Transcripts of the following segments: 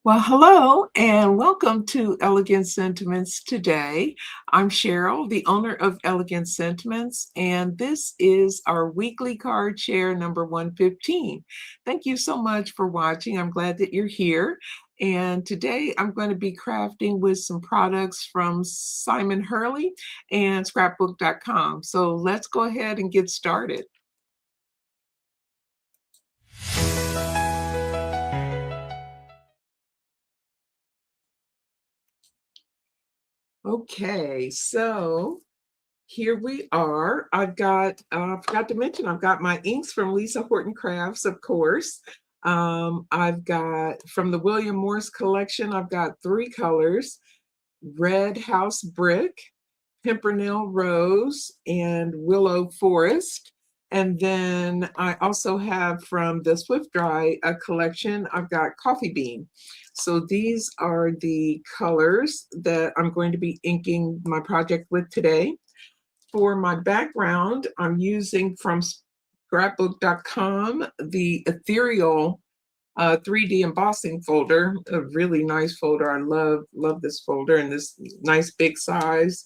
Well, hello and welcome to Elegant Sentiments today. I'm Sheryl, the owner of Elegant Sentiments, and this is our weekly card share number 115. Thank you so much for watching. I'm glad that you're here. And today I'm going to be crafting with some products from Simon Hurley and scrapbook.com. So let's go ahead and get started. Okay, so here we are. I've got, forgot to mention, I've got my inks from Lisa Horton Crafts, of course. I've got from the William Morris collection, I've got three colors: Red House Brick, Pimpernel Rose, and Willow Forest. And then I also have from the Swift Dry collection, I've got Coffee Bean. So these are the colors that I'm going to be inking my project with today. For my background, I'm using from scrapbook.com the Ethereal 3D embossing folder, a really nice folder. I love this folder and this nice big size.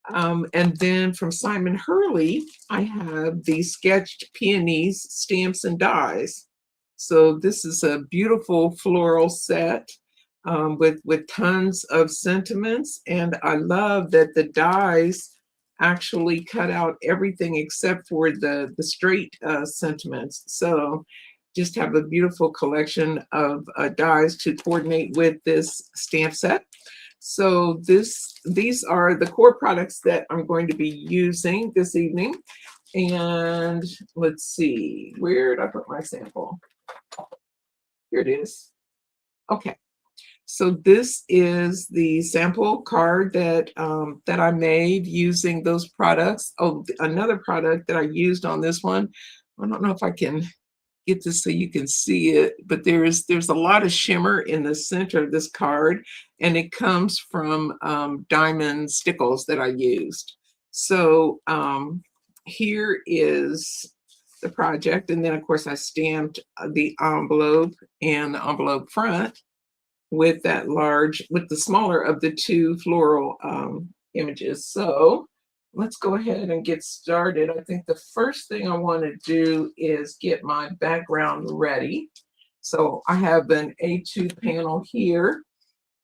And then from Simon Hurley, I have the sketched peonies, stamps, and dies. So this is a beautiful floral set with tons of sentiments. And I love that the dies actually cut out everything except for the straight sentiments. So just have a beautiful collection of dies to coordinate with this stamp set. So these are the core products that I'm going to be using this evening. And let's see, where did I put my sample? Here it is. Okay. So this is the sample card that that I made using those products. Oh, another product that I used on this one. I don't know if I can get this so you can see it, but there's a lot of shimmer in the center of this card, and it comes from diamond stickles that I used. So here is the project, and then of course I stamped the envelope and the envelope front with that large, with the smaller of the two floral images. So let's go ahead and get started. I think the first thing I want to do is get my background ready. So I have an A2 panel here,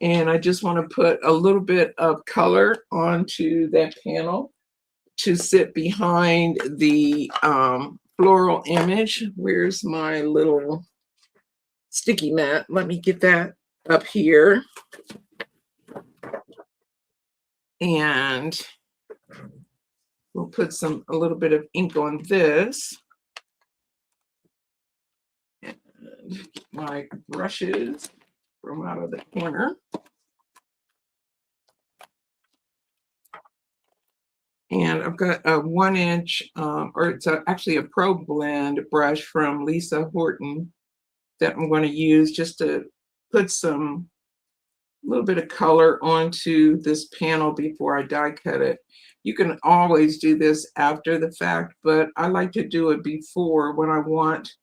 and I just want to put a little bit of color onto that panel to sit behind the floral image. Where's my little sticky mat? Let me get that up here. And we'll put a little bit of ink on this. And get my brushes from out of the corner. And I've got a 1-inch, or it's actually a Pro Blend brush from Lisa Horton that I'm going to use just to put a little bit of color onto this panel before I die cut it. You can always do this after the fact, but I like to do it before when I want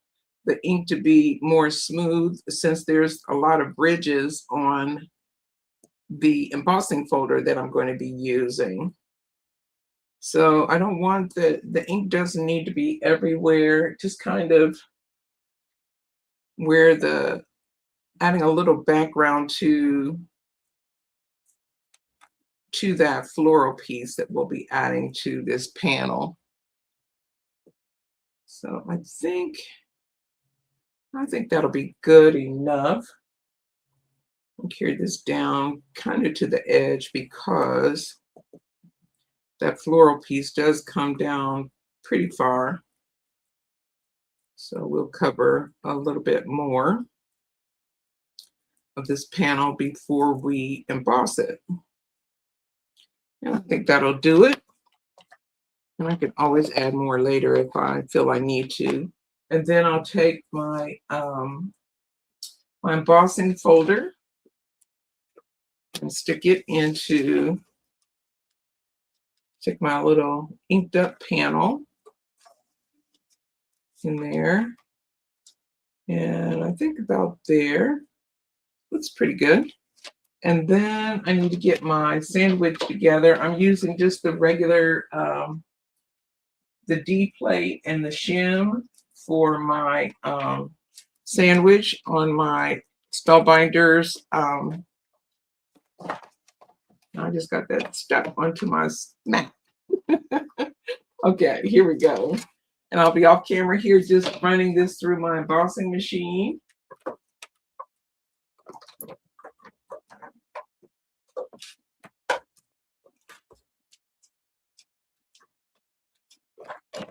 the ink to be more smooth, since there's a lot of ridges on the embossing folder that I'm going to be using. So I don't want the ink doesn't need to be everywhere, just kind of where adding a little background to that floral piece that we'll be adding to this panel. So I think that'll be good enough. I'll carry this down kind of to the edge because that floral piece does come down pretty far. So we'll cover a little bit more of this panel before we emboss it. And I think that'll do it. And I can always add more later if I feel I need to. And then I'll take my my embossing folder and stick my little inked up panel in there. And I think about there. Looks pretty good. And then I need to get my sandwich together. I'm using just the regular, the D plate and the shim for my sandwich on my Spellbinders. I just got that stuck onto my mat. Okay, here we go. And I'll be off camera here just running this through my embossing machine.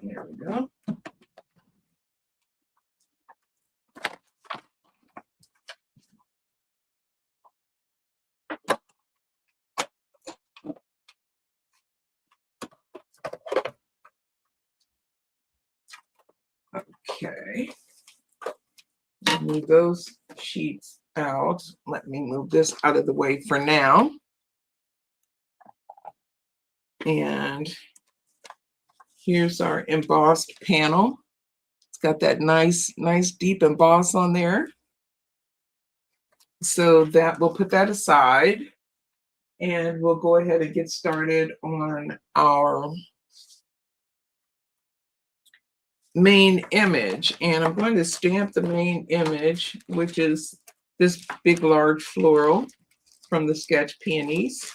There we go. Okay. Move those sheets out. Let me move this out of the way for now. And here's our embossed panel. It's got that nice deep emboss on there. So that we'll put that aside and we'll go ahead and get started on our main image. And I'm going to stamp the main image, which is this big large floral from the sketch Peonies.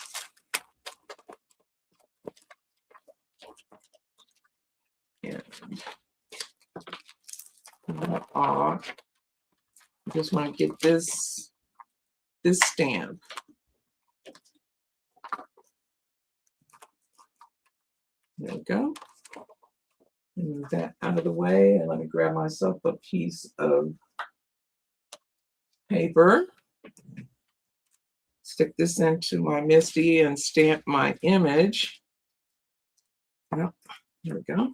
And I just want to get this stamp. There we go. Move that out of the way, and let me grab myself a piece of paper. Stick this into my MISTI and stamp my image. Yep, there we go.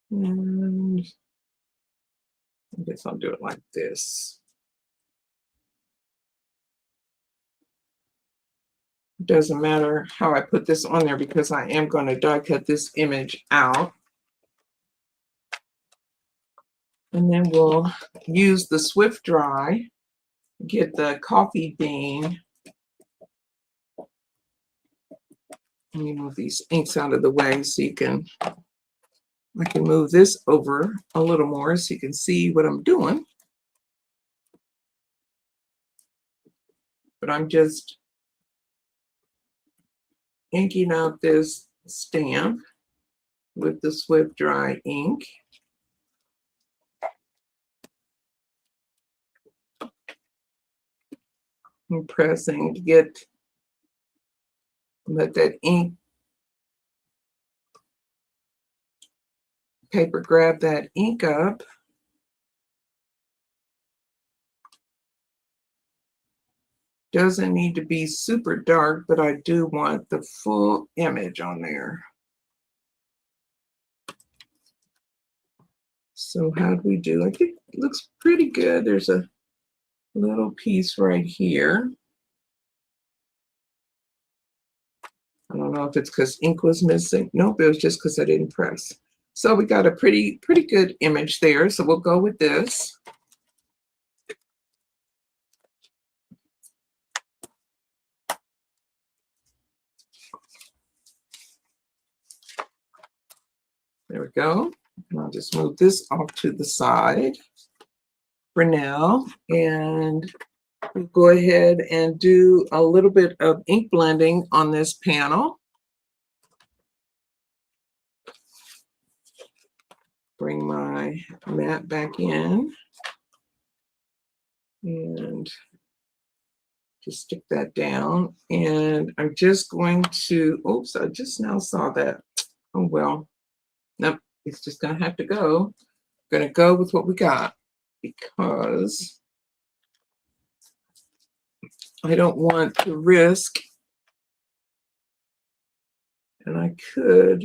And I guess I'll do it like this. Doesn't matter how I put this on there because I am going to die cut this image out. And then we'll use the Swift Dry, get the coffee bean. Let me move these inks out of the way so you can, I can move this over a little more so you can see what I'm doing. But I'm just inking out this stamp with the Swift Dry ink. I'm pressing to let that ink paper grab that ink up. Doesn't need to be super dark, but I do want the full image on there. So how do we do? I think it looks pretty good. There's a little piece right here. I don't know if it's because ink was missing. Nope, it was just because I didn't press. So we got a pretty good image there. So we'll go with this. There we go. And I'll just move this off to the side for now. And we'll go ahead and do a little bit of ink blending on this panel. Bring my mat back in and just stick that down. And I'm just going to, oops, I just now saw that. Oh, well, nope, it's just going to have to go. I'm going to go with what we got because I don't want to risk, and I could,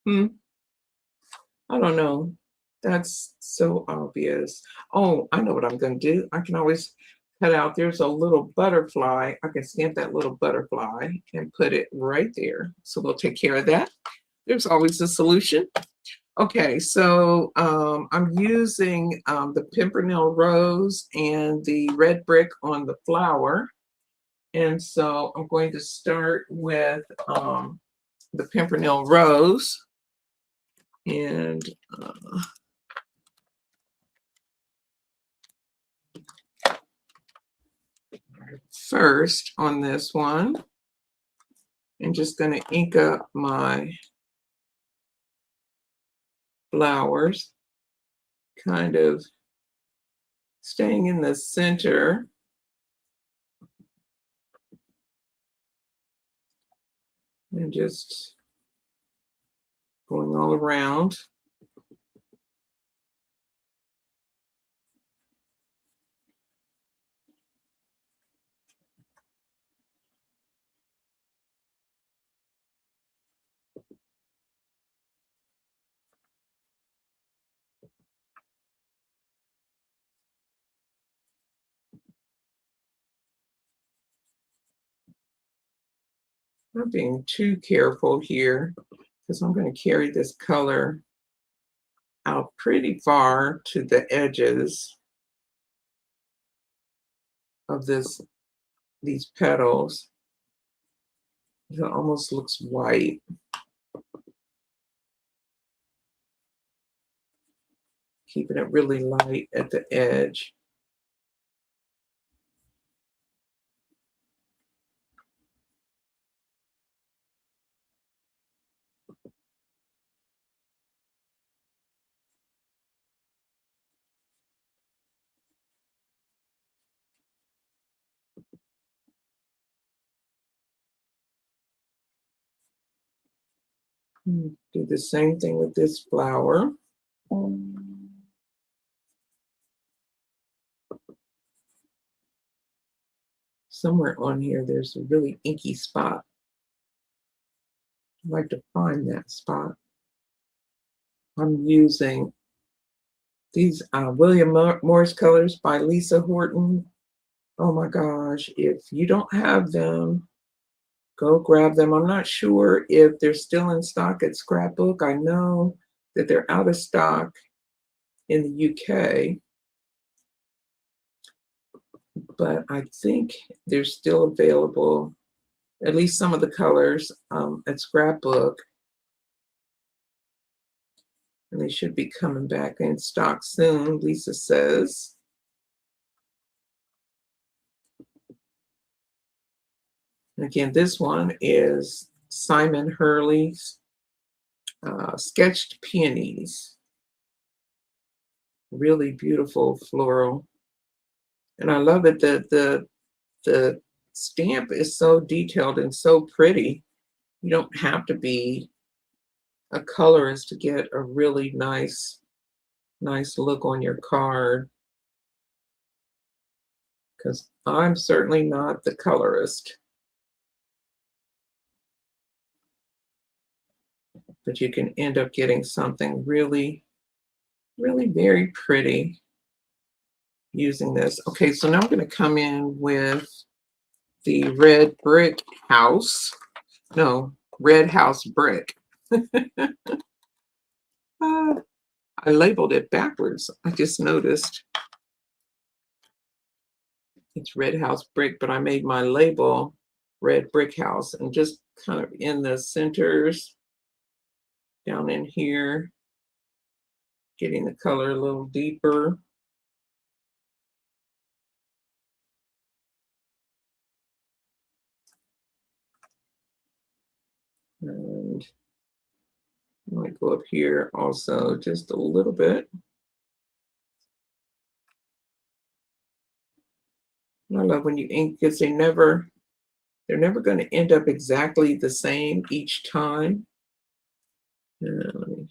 I don't know. That's so obvious. Oh, I know what I'm going to do. I can always cut out, there's a little butterfly. I can stamp that little butterfly and put it right there. So we'll take care of that. There's always a solution. Okay, so I'm using the Pimpernel Rose and the red brick on the flower. And so I'm going to start with the Pimpernel Rose. And first on this one, I'm just going to ink up my flowers, kind of staying in the center. And just going all around. Not being too careful here because I'm going to carry this color out pretty far to the edges of these petals. It almost looks white. Keeping it really light at the edge. Do the same thing with this flower. Somewhere on here, there's a really inky spot. I'd like to find that spot. I'm using these William Morris colors by Lisa Horton. Oh my gosh, if you don't have them, go grab them. I'm not sure if they're still in stock at Scrapbook. I know that they're out of stock in the UK, but I think they're still available, at least some of the colors at Scrapbook. And they should be coming back in stock soon, Lisa says. And again, this one is Simon Hurley's Sketched Peonies. Really beautiful floral. And I love it that the stamp is so detailed and so pretty. You don't have to be a colorist to get a really nice look on your card. Because I'm certainly not the colorist. But you can end up getting something really, really very pretty using this. Okay, so now I'm going to come in with the red brick house. No, red house brick. I labeled it backwards. I just noticed it's red house brick, but I made my label red brick house, and just kind of in the centers down in here, getting the color a little deeper. And I might go up here also just a little bit. I love when you ink, because they're never going to end up exactly the same each time. And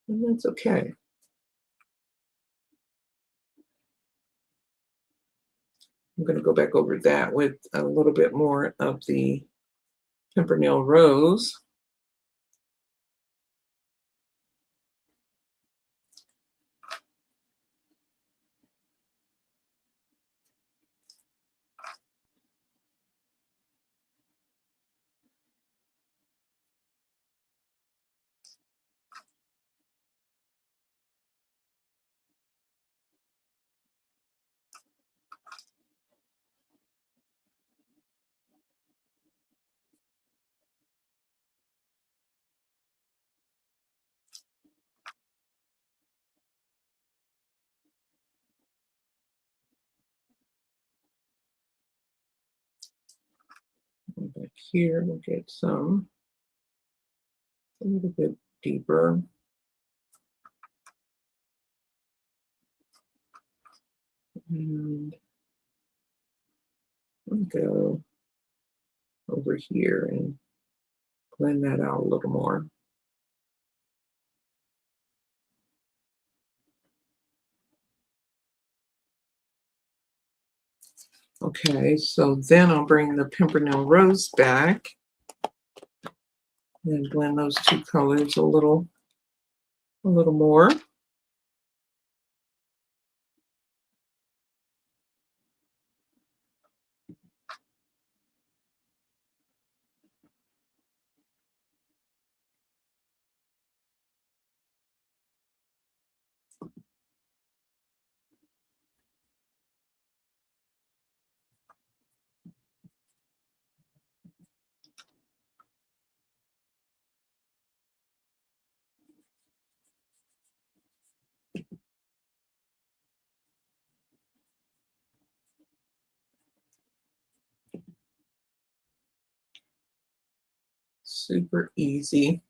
that's okay. I'm going to go back over that with a little bit more of the Pimpernel Rose. Back here, we'll get some a little bit deeper. And I'll go over here and blend that out a little more. Okay, so then I'll bring the Pimpernel Rose back and blend those two colors a little more. Super easy.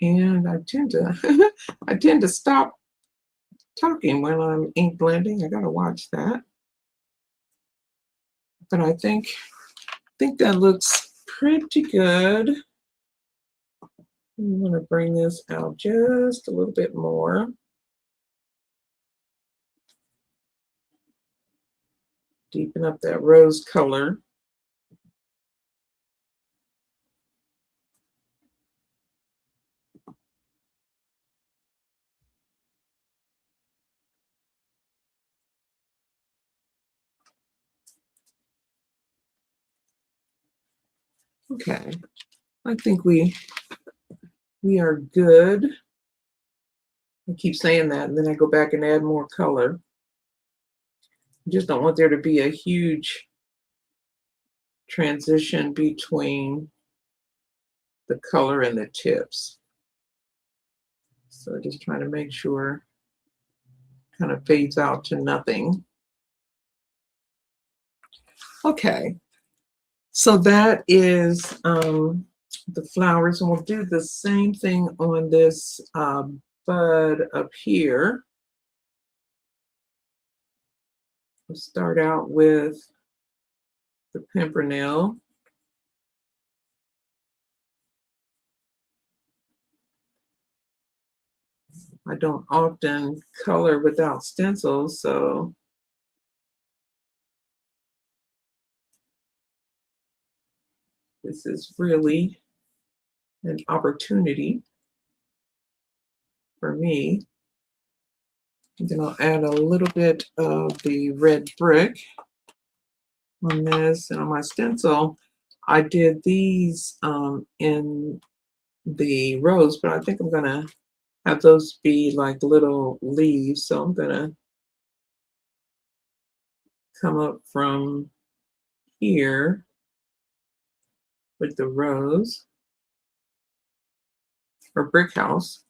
And I tend to I tend to stop talking when I'm ink blending. I gotta watch that. But I think that looks pretty good. I'm gonna bring this out just a little bit more. Deepen up that rose color. Okay, I think we are good. I keep saying that, and then I go back and add more color. I just don't want there to be a huge transition between the color and the tips. So just trying to make sure it kind of fades out to nothing. Okay, so that is the flowers, and we'll do the same thing on this bud up here. We'll start out with the Pimpernel. I don't often color without stencils, so this is really an opportunity for me. And then I'll add a little bit of the red brick on this, and on my stencil, I did these in the rose, but I think I'm gonna have those be like little leaves. So I'm gonna come up from here with the rose or brick house.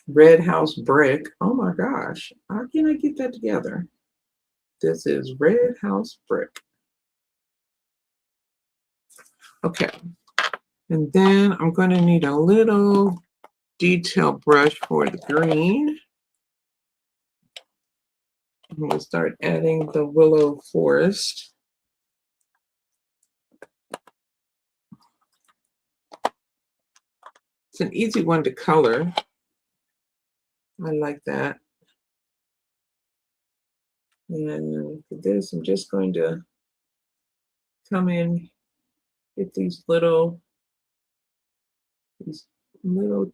Red house brick. Oh my gosh, how can I get that together? This is red house brick. Okay, and then I'm going to need a little detail brush for the green. I'm going to start adding the Willow Forest. an easy one to color. I like that. And for this, I'm just going to come in, get these little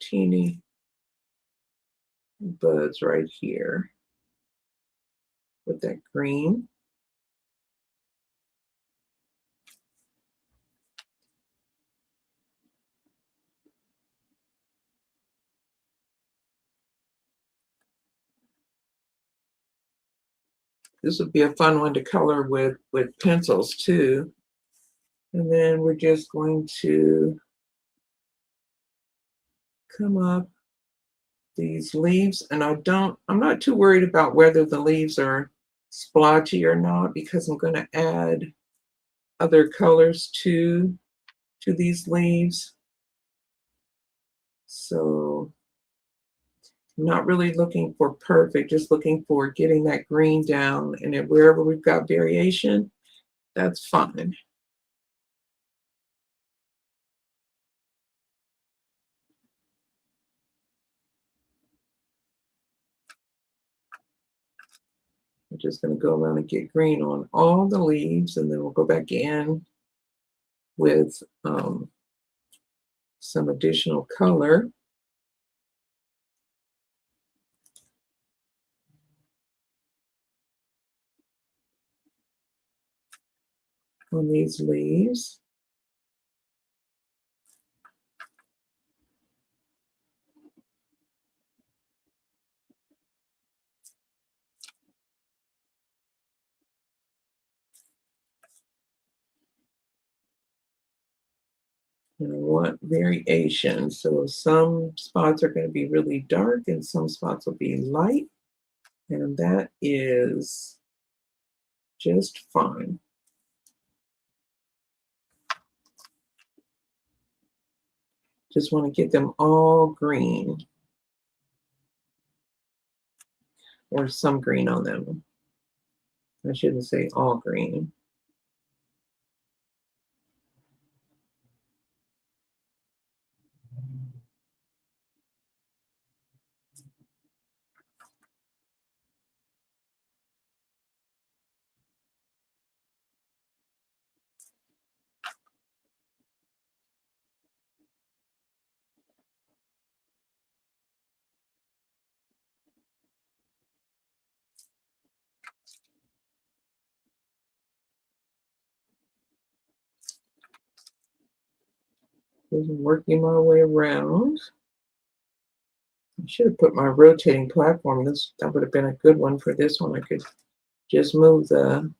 teeny buds right here with that green. This would be a fun one to color with pencils too. And then we're just going to come up these leaves, and I'm not too worried about whether the leaves are splotchy or not, because I'm going to add other colors to these leaves. So I'm not really looking for perfect, just looking for getting that green down, and then wherever we've got variation, that's fine. I'm just going to go around and get green on all the leaves, and then we'll go back in with some additional color. On these leaves. And I want variation. So some spots are going to be really dark and some spots will be light. And that is just fine. Just want to get them all green, or some green on them. I shouldn't say all green. Just working my way around. I should have put my rotating platform. That would have been a good one for this one. I could just move the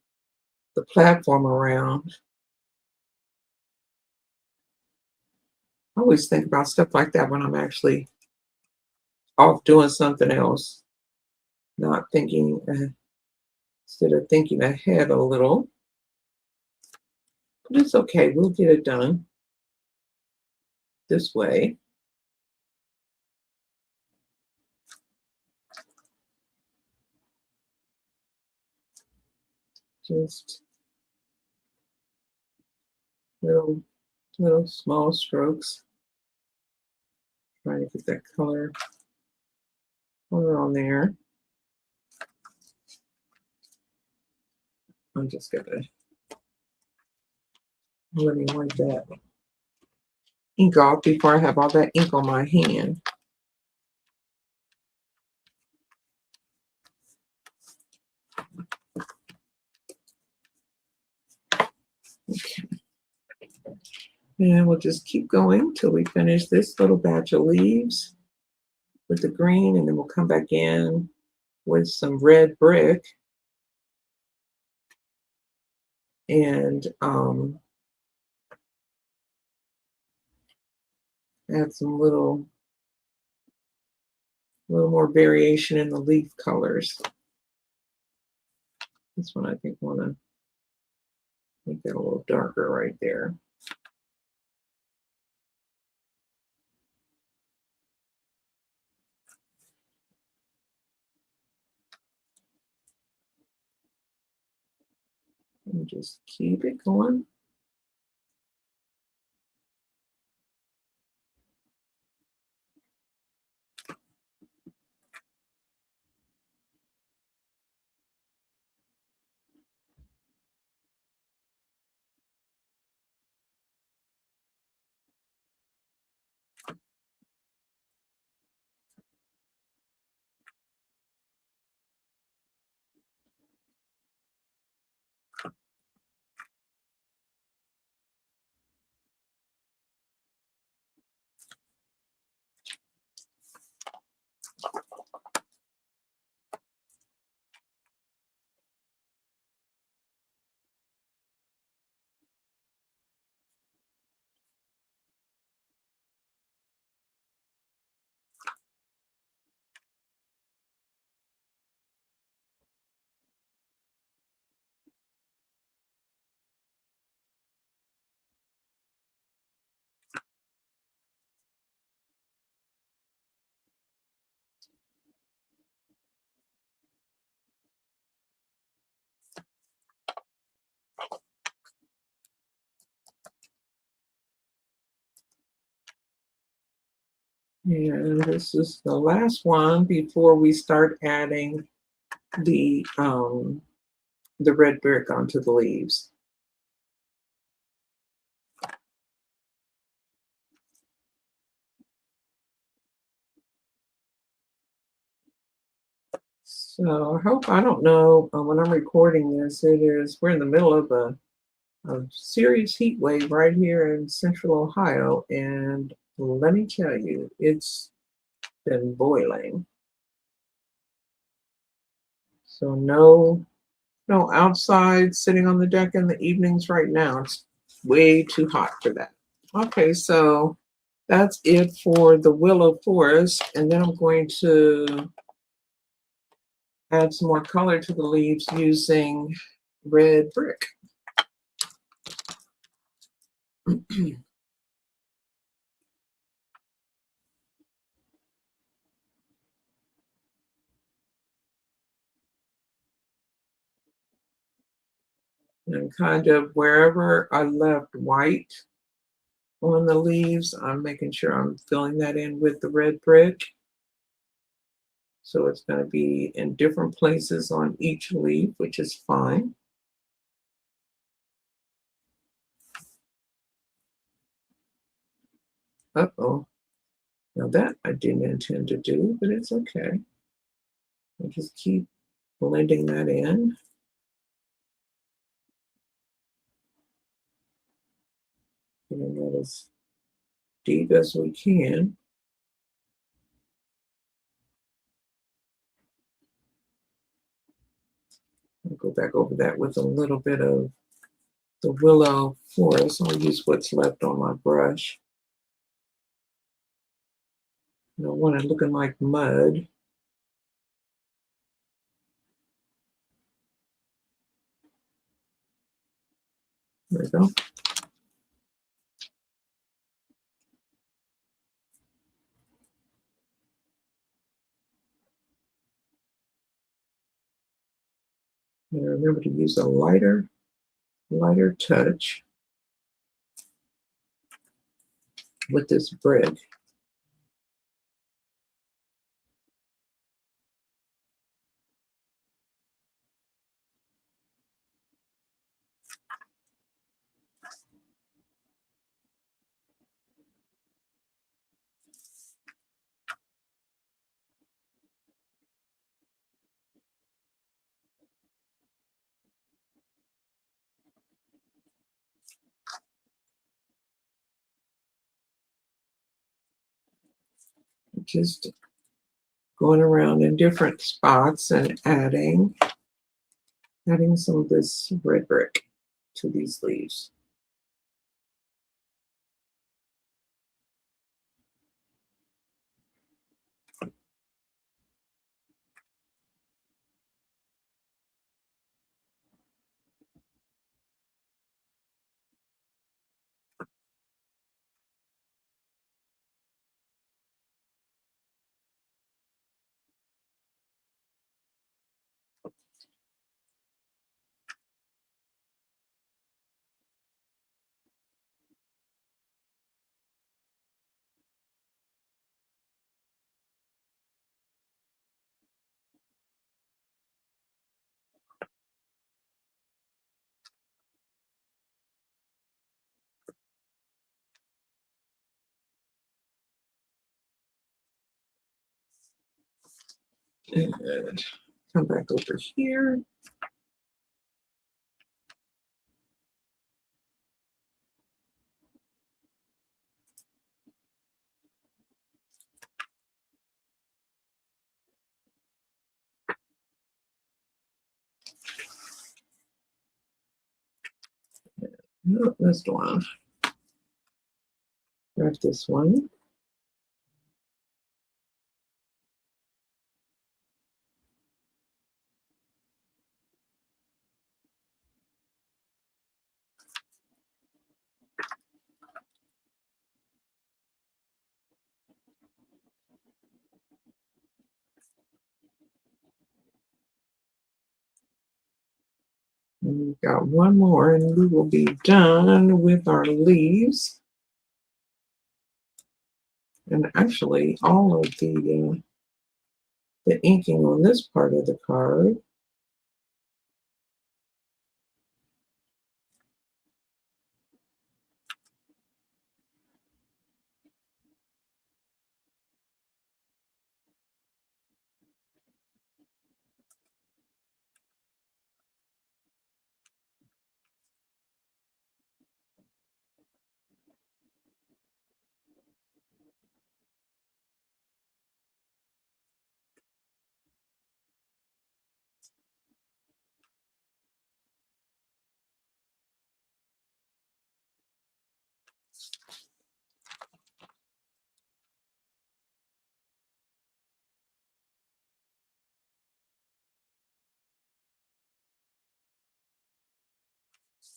platform around. I always think about stuff like that when I'm actually off doing something else, not thinking, instead of thinking ahead a little. But it's okay, we'll get it done this way. Just little small strokes. Trying to get that color on there. I'm just gonna let me wipe that ink off before I have all that ink on my hand. Okay. And we'll just keep going till we finish this little batch of leaves with the green, and then we'll come back in with some red brick and add some little more variation in the leaf colors. This one I think want to make that a little darker right there. And just keep it going. And this is the last one before we start adding the red brick onto the leaves. So I don't know when I'm recording this, we're in the middle of a serious heat wave right here in central Ohio. And let me tell you, it's been boiling. So no outside sitting on the deck in the evenings right now. It's way too hot for that. Okay, so that's it for the willow forest. And then I'm going to add some more color to the leaves using red brick. And kind of wherever I left white on the leaves, I'm making sure I'm filling that in with the red brick. So it's going to be in different places on each leaf, which is fine. Uh-oh. Now that I didn't intend to do, but it's okay. I'll just keep blending that in. Getting that as deep as we can. I'll go back over that with a little bit of the willow forest. I'll use what's left on my brush. I don't want it looking like mud. There we go. And remember to use a lighter touch with this brick. Just going around in different spots and adding some of this red brick to these leaves. And come back over here. No, that's the one. Grab this one. And we've got one more, and we will be done with our leaves. And actually, all of the inking on this part of the card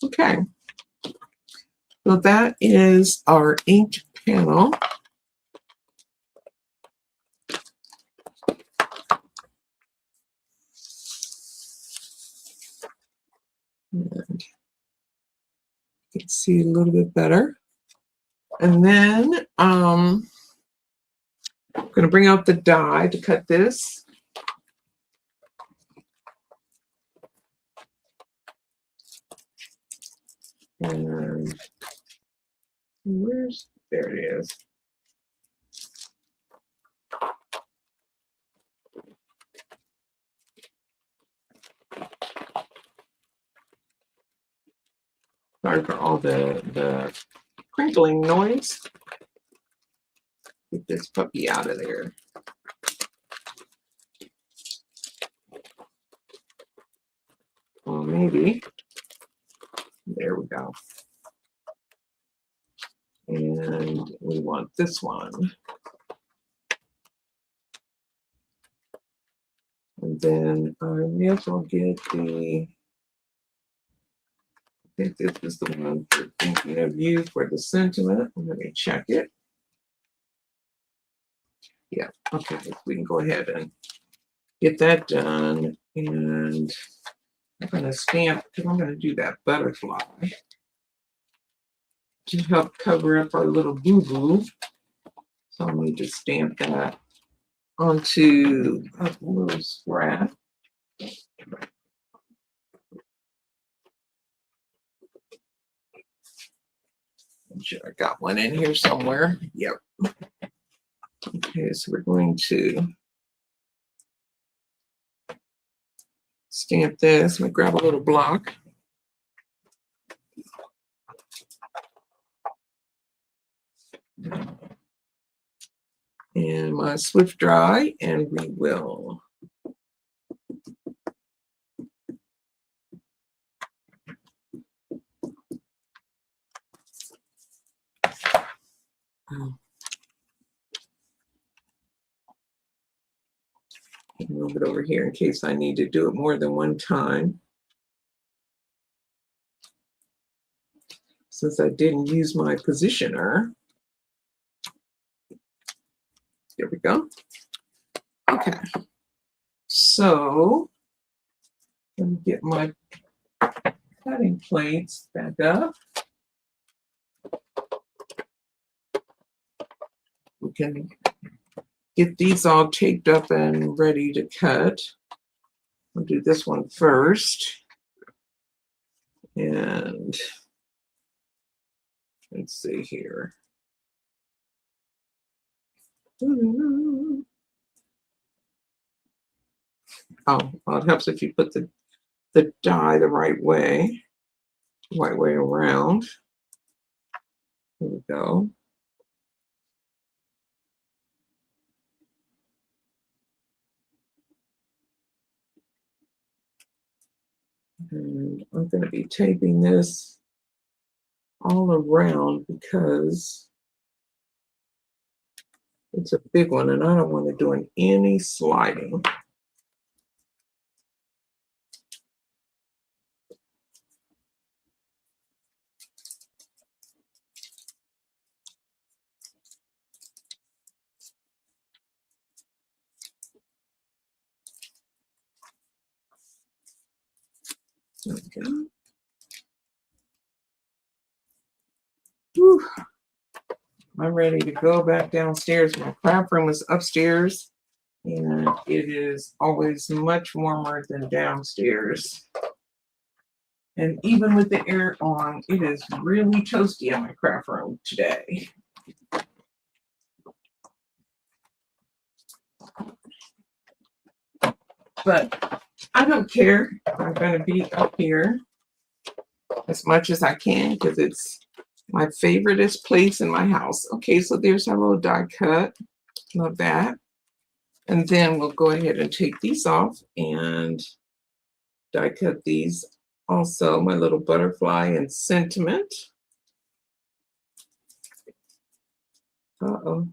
okay, so that is our inked panel. And you can see a little bit better. And then I'm going to bring out the die to cut this. And there it is. Sorry for all the crinkling noise. Get this puppy out of there. Well, maybe. There we go. And we want this one. And then I may as well get the, I think this is the one for thinking of you for the sentiment. Let me check it. Yeah, okay, we can go ahead and get that done. And I'm going to stamp, because I'm going to do that butterfly to help cover up our little boo-boo. So I'm going to just stamp that onto a little scrap. I'm sure I got one in here somewhere. Yep. Okay, so we're going to stamp this. I'm going to grab a little block. And my swift dry, and we will move it over here in case I need to do it more than one time. Since I didn't use my positioner. Here we go. Okay. So let me get my cutting plates back up. We can get these all taped up and ready to cut. I'll do this one first. And let's see here. Oh, well, it helps if you put the die the right way around. Here we go. And I'm going to be taping this all around because it's a big one and I don't want to do any sliding. Okay. Whew. I'm ready to go back downstairs. My craft room is upstairs, and it is always much warmer than downstairs. And even with the air on, it is really toasty in my craft room today. But I don't care. I'm going to be up here as much as I can because it's my favoriteest place in my house. Okay, so there's our little die cut. Love that. And then we'll go ahead and take these off and die cut these. Also, my little butterfly and sentiment. Uh-oh.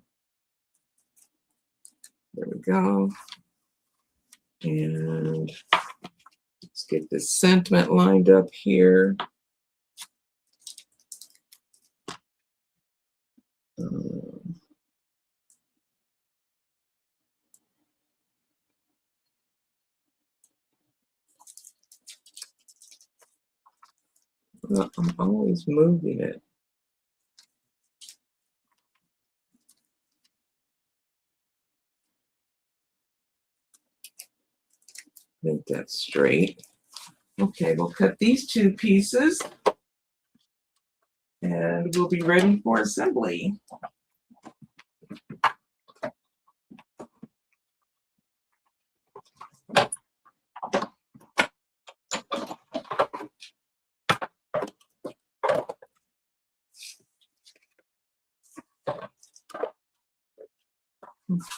There we go. And let's get this sentiment lined up here. Well, I'm always moving it. Make that straight. Okay, we'll cut these two pieces and we'll be ready for assembly.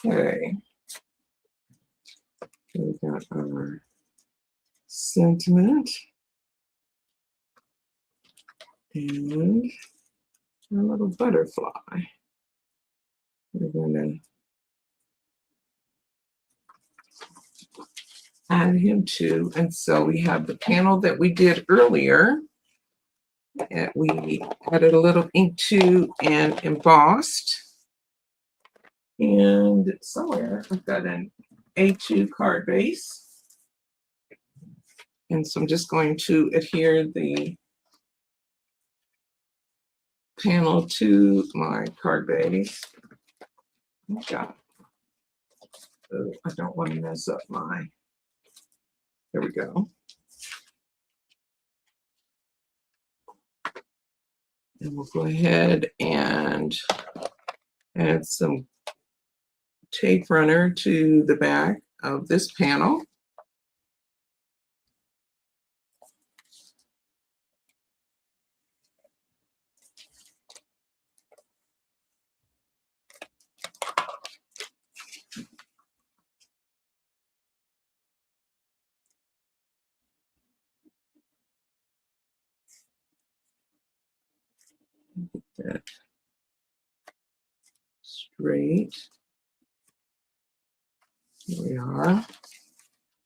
Okay. We got our sentiment and our little butterfly. We're going to add him too. And so we have the panel that we did earlier. And we added a little ink to and embossed. And somewhere I've got an A2 card base. And so I'm just going to adhere the panel to my card base. Oh God. Oh, I don't want to mess up my, there we go. And we'll go ahead and add some tape runner to the back of this panel. Get that straight. Here we are.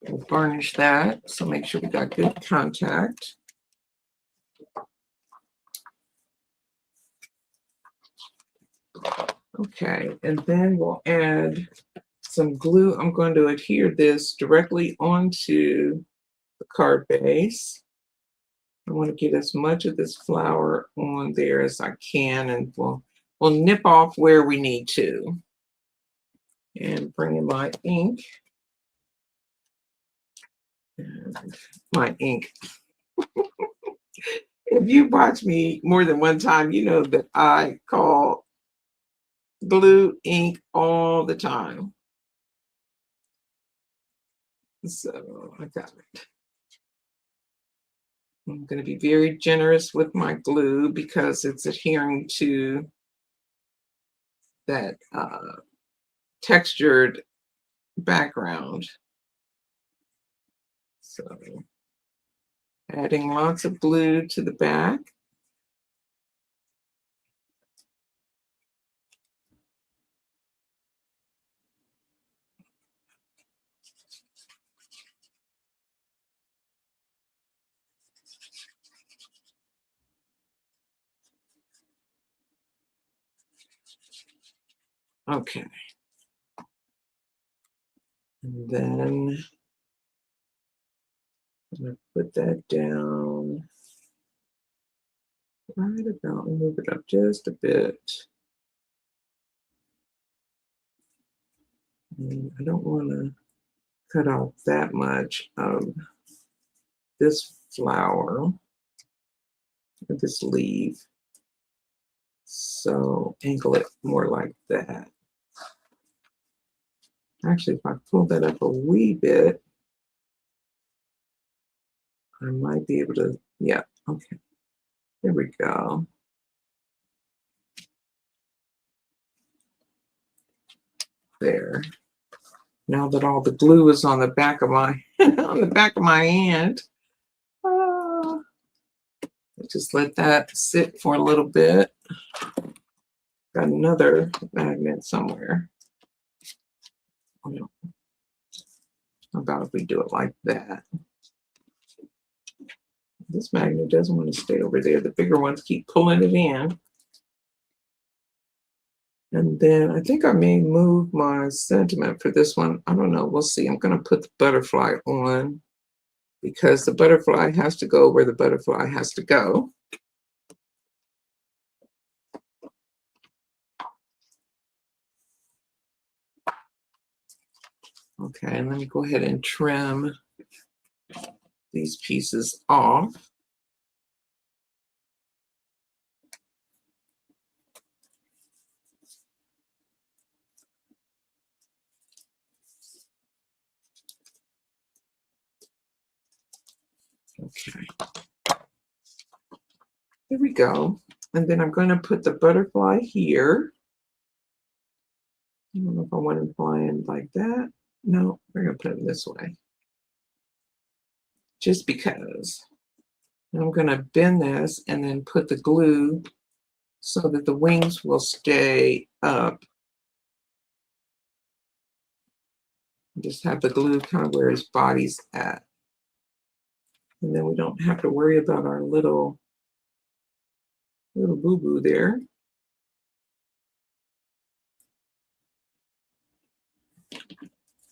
We'll varnish that, so make sure we got good contact. Okay, and then we'll add some glue. I'm going to adhere this directly onto the card base. I want to get as much of this flower on there as I can, and we'll nip off where we need to. And bring in my ink. And my ink. If you watch me more than one time, you know that I call glue ink all the time. So I got it. I'm going to be very generous with my glue because it's adhering to that textured background. So adding lots of glue to the back. Okay. And then I'm going to put that down right about, move it up just a bit. And I don't want to cut off that much of this flower, or this leaf. So angle it more like that. Actually, if I pull that up a wee bit, I might be able to, yeah, okay. There we go. There. Now that all the glue is on the back of my on the back of my hand, uh, just let that sit for a little bit. Got another magnet somewhere. How about if we do it like that? This magnet doesn't want to stay over there. The bigger ones keep pulling it in. And then I think I may move my sentiment for this one. I don't know. We'll see. I'm going to put the butterfly on because the butterfly has to go where the butterfly has to go. Okay, and let me go ahead and trim these pieces off. Okay. There we go. And then I'm going to put the butterfly here. I don't know if I want to fly in like that. No, we're going to put it this way. Just because. And I'm going to bend this and then put the glue so that the wings will stay up. Just have the glue kind of where his body's at. And then we don't have to worry about our little boo-boo there.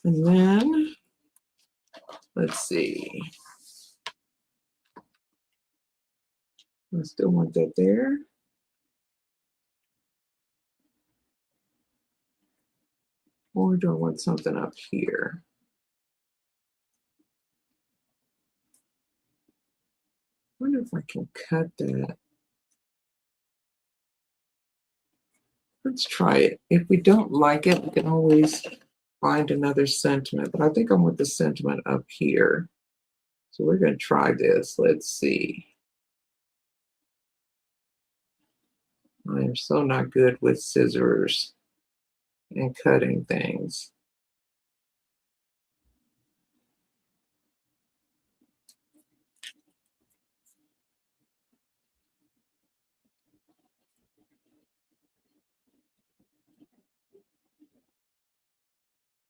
And then, let's see. I still want that there. Or do I want something up here? I wonder if I can cut that. Let's try it. If we don't like it, we can always find another sentiment. But I think I want the sentiment up here. So we're going to try this. Let's see. I am so not good with scissors and cutting things.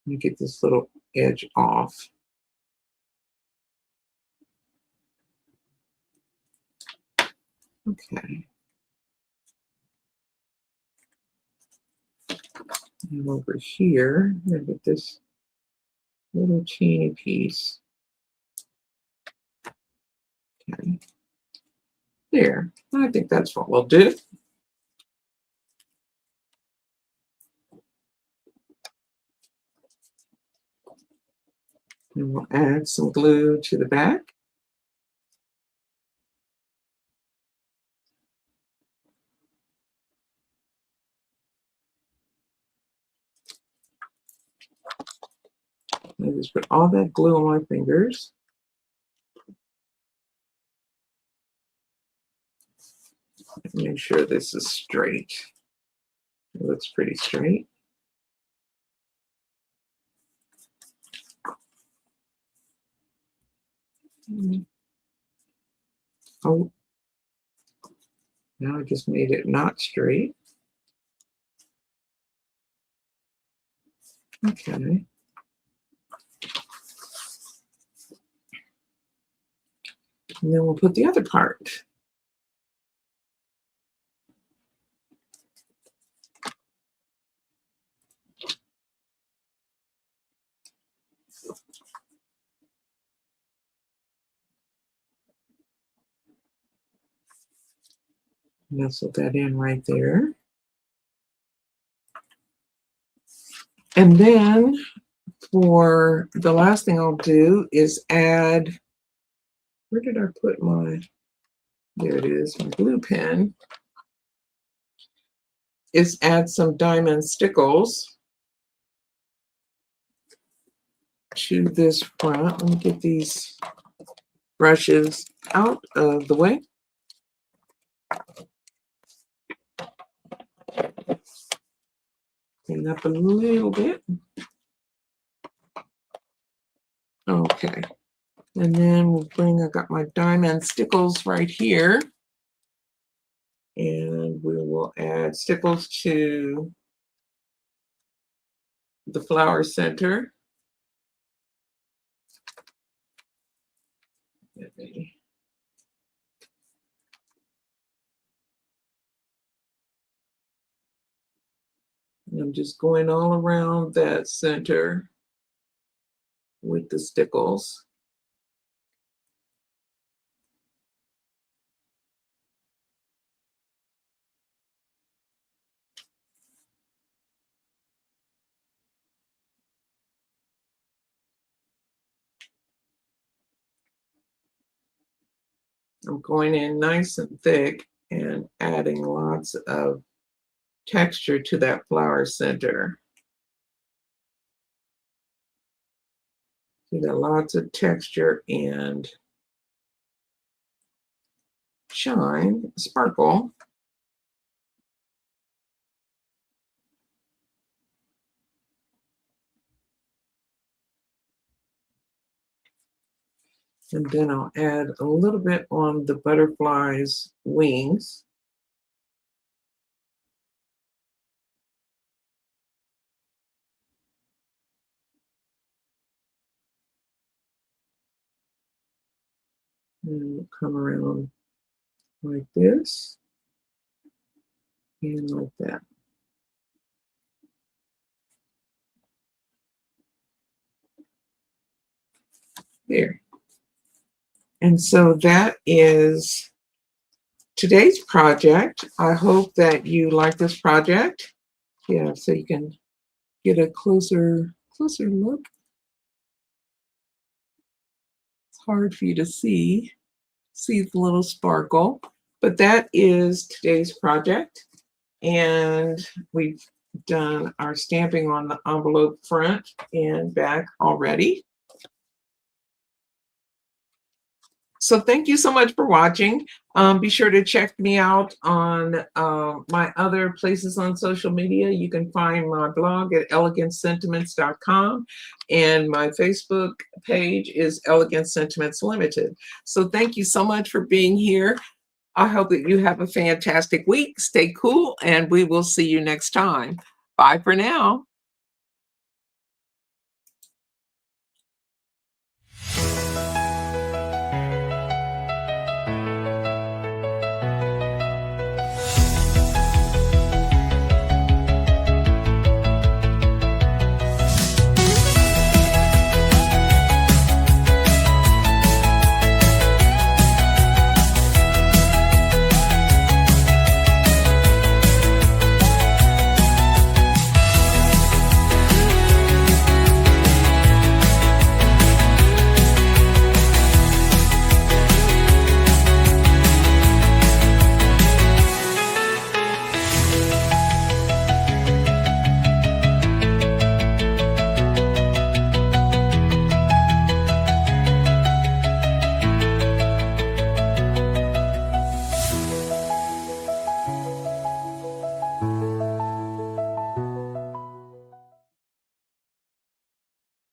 Let me get this little edge off. Okay. And over here, I'm going to get this little teeny piece. Okay. There. I think that's what we'll do. And we'll add some glue to the back. I just put all that glue on my fingers. Make sure this is straight. It looks pretty straight. Oh, now I just made it not straight. Okay. And then we'll put the other part. Nestle that in right there. And then for the last thing I'll do is add, where did I put my, there it is, my blue pen, is add some diamond stickles to this front. Let me get these brushes out of the way. Clean up a little bit. Okay. And then we'll bring, I got my diamond stickles right here. And we will add stickles to the flower center. And I'm just going all around that center with the stickles. I'm going in nice and thick and adding lots of texture to that flower center. You got lots of texture and shine, sparkle. And then I'll add a little bit on the butterfly's wings. And we'll come around like this and like that. There. And so that is today's project. I hope that you like this project. Yeah, so you can get a closer look. It's hard for you to see the little sparkle, but that is today's project. And we've done our stamping on the envelope front and back already. So thank you so much for watching. Be sure to check me out on my other places on social media. You can find my blog at elegantsentiments.com, and my Facebook page is Elegant Sentiments Limited. So thank you so much for being here. I hope that you have a fantastic week. Stay cool, and we will see you next time. Bye for now.